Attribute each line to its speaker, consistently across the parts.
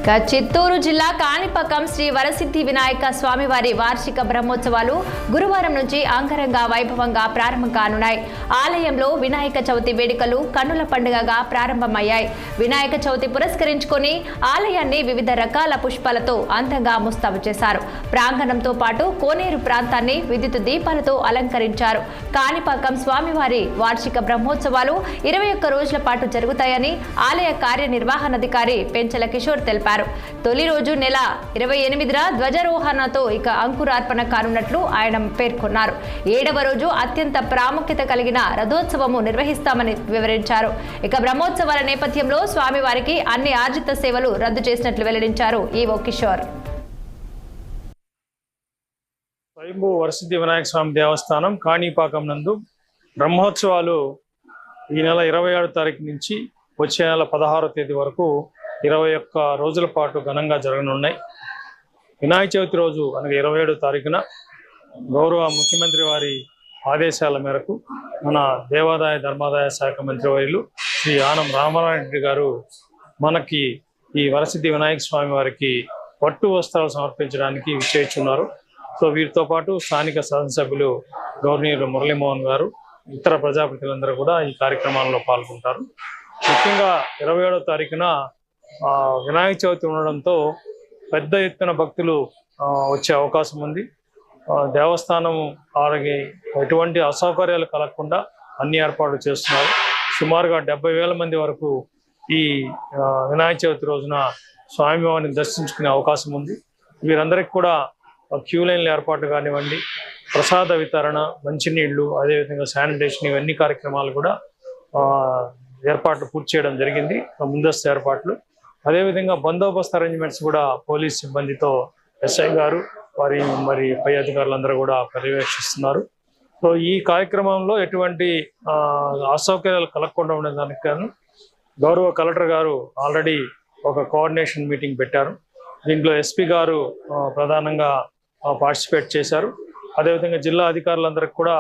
Speaker 1: చిత్తూరు జిల్లా కాణిపాకం శ్రీ వరసిద్ధి వినాయక స్వామివారి వార్షిక బ్రహ్మోత్సవాలు గురువారం నుంచి అంగరంగ వైభవంగా ప్రారంభం కానున్నాయి. ఆలయంలో వినాయక చవితి వేడుకలు కన్నుల పండుగగా ప్రారంభమయ్యాయి. వినాయక చవితి పురస్కరించుకొని ఆలయాన్ని వివిధ రకాల పుష్పాలతో అందంగా ముస్తాబు చేశారు. ప్రాంగణంతో పాటు కోనేరు ప్రాంతాన్ని విద్యుత్ దీపాలతో అలంకరించారు. కాణిపాకం స్వామివారి వార్షిక బ్రహ్మోత్సవాలు 21 రోజుల పాటు జరుగుతాయని ఆలయ కార్యనిర్వహణాధికారి పెంచల కిషోర్ తెలిపారు. తొలి రోజు నెల 28న ధ్వజారోహణతో ఇక అంకురార్పణ కానున్నట్లు ఆయన పేర్కొన్నారు. 7వ రోజు అత్యంత ప్రాముఖ్యత కలిగిన రథోత్సవము నిర్వహిస్తామని వివరించారు. ఇక బ్రహ్మోత్సవాల నేపథ్యంలో స్వామివారికి అన్ని ఆర్జిత సేవలు రద్దు చేసినట్లు వెల్లడించారు ఈవో కిషోర్.
Speaker 2: స్వయంభూ వరసిద్ధి వినాయక స్వామి దేవస్థానం కాణిపాకం నందు బ్రహ్మోత్సవాలు ఈ నెల 27వ తారీఖు నుంచి వచ్చే నెల 16వ తేదీ వరకు 21 రోజుల పాటు ఘనంగా జరగనున్నాయి. వినాయక చవితి రోజు అనగా 27వ తారీఖున గౌరవ ముఖ్యమంత్రి వారి ఆదేశాల మేరకు మన దేవాదాయ ధర్మాదాయ శాఖ మంత్రివర్యులు శ్రీ ఆనం రామారెడ్డి గారు మనకి ఈ వరసిద్ధి వినాయక స్వామి వారికి పట్టు వస్త్రాలు సమర్పించడానికి విచ్చేస్తున్నారు. సో వీరితో పాటు స్థానిక శాసనసభ్యులు గవర్నర్ మురళీమోహన్ గారు, ఇతర ప్రజాప్రతినిధులందరూ కూడా ఈ కార్యక్రమాల్లో పాల్గొంటారు. ముఖ్యంగా 27వ తారీఖున వినాయక చవితి ఉండడంతో పెద్ద ఎత్తున భక్తులు వచ్చే అవకాశం ఉంది. దేవస్థానం వారికి ఎటువంటి అసౌకర్యాలు కలగకుండా అన్ని ఏర్పాట్లు చేస్తున్నారు. సుమారుగా 70,000 మంది వరకు ఈ వినాయక చవితి రోజున స్వామివారిని దర్శించుకునే అవకాశం ఉంది. వీరందరికీ కూడా క్యూ లైన్ల ఏర్పాటు కానివ్వండి, ప్రసాద వితరణ, మంచినీళ్లు, అదేవిధంగా శానిటేషన్, ఇవన్నీ కార్యక్రమాలు కూడా ఏర్పాట్లు పూర్తి చేయడం జరిగింది. ముందస్తు ఏర్పాట్లు, అదేవిధంగా బందోబస్తు అరేంజ్మెంట్స్ కూడా పోలీస్ సిబ్బందితో ఎస్ఐ గారు మరి పై అధికారులందరూ కూడా పర్యవేక్షిస్తున్నారు. సో ఈ కార్యక్రమంలో ఎటువంటి అసౌకర్యాలు కలగకుండా ఉండేదానికి గాను గౌరవ కలెక్టర్ గారు ఆల్రెడీ ఒక కోఆర్డినేషన్ మీటింగ్ పెట్టారు. దీంట్లో ఎస్పీ గారు ప్రధానంగా పార్టిసిపేట్ చేశారు. అదేవిధంగా జిల్లా అధికారులందరికీ కూడా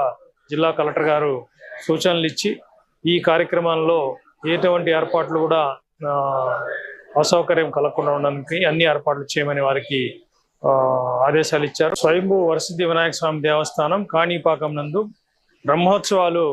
Speaker 2: జిల్లా కలెక్టర్ గారు సూచనలు ఇచ్చి ఈ కార్యక్రమాల్లో ఎటువంటి ఏర్పాట్లు కూడా అసౌకర్యం కలగకుండా ఉండడానికి అన్ని ఏర్పాట్లు చేయమని వారికి ఆదేశాలు ఇచ్చారు. స్వయంభూ వరసిద్ధి వినాయక స్వామి దేవస్థానం కాణిపాకం నందు బ్రహ్మోత్సవాలు